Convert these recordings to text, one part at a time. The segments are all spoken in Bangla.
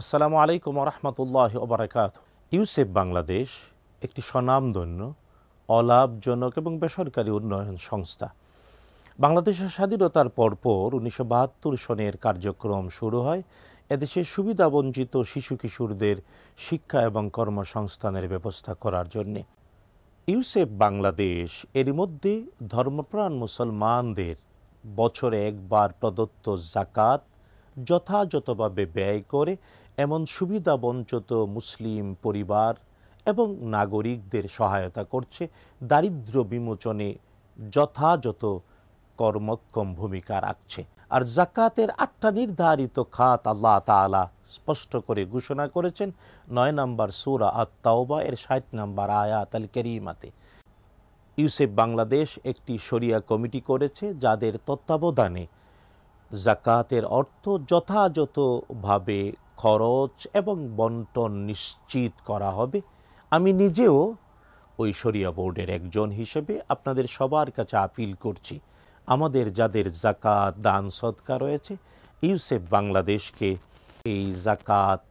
আসসালামু আলাইকুম রহমতুল্লাহ ওবরাকাত। ইউসেফ বাংলাদেশ একটি স্বনামধন্য, অলাভজনক এবং বেসরকারি উন্নয়ন সংস্থা। বাংলাদেশের স্বাধীনতার পরপর 1972 সনের কার্যক্রম শুরু হয় এদেশের সুবিধাবঞ্চিত শিশু কিশোরদের শিক্ষা এবং কর্মসংস্থানের ব্যবস্থা করার জন্যে। ইউসেফ বাংলাদেশ এরই মধ্যে ধর্মপ্রাণ মুসলমানদের বছরে একবার প্রদত্ত জাকাত যথাযথভাবে ব্যয় করে এমন সুবিধাবঞ্চিত মুসলিম পরিবার এবং নাগরিকদের সহায়তা করছে, দারিদ্র্য বিমোচনে যথাযথ কর্মক্ষম ভূমিকা রাখছে। আর জাকাতের 8টা নির্ধারিত খাত আল্লাহ তাআলা স্পষ্ট করে ঘোষণা করেছেন 9 নম্বর সূরা আত-তাওবা এর 60 নম্বর আয়াত আল কারীমাতে। ইউসেফ বাংলাদেশ একটি শরিয়া কমিটি করেছে যাদের তত্ত্বাবধানে জাকাতের অর্থ যথাযথভাবে খরচ এবং বন্টন নিশ্চিত করা হবে। আমি নিজেও ওই শরিয়া বোর্ডের একজন হিসেবে আপনাদের সবার কাছে আপিল করছি, আমাদের যাদের জাকাত দান সদকা রয়েছে, ইউসেফ বাংলাদেশকে এই জাকাত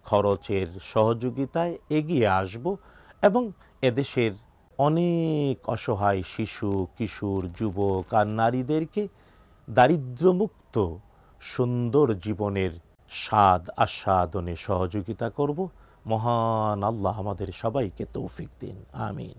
খরচের সহযোগিতায় এগিয়ে আসব এবং এদেশের অনেক অসহায় শিশু কিশোর যুবক আর নারীদেরকে দারিদ্র্যমুক্ত সুন্দর জীবনের স্বাদ আস্বাদনে সহযোগিতা করব। মহান আল্লাহ আমাদের সবাইকে তৌফিক দিন, আমিন।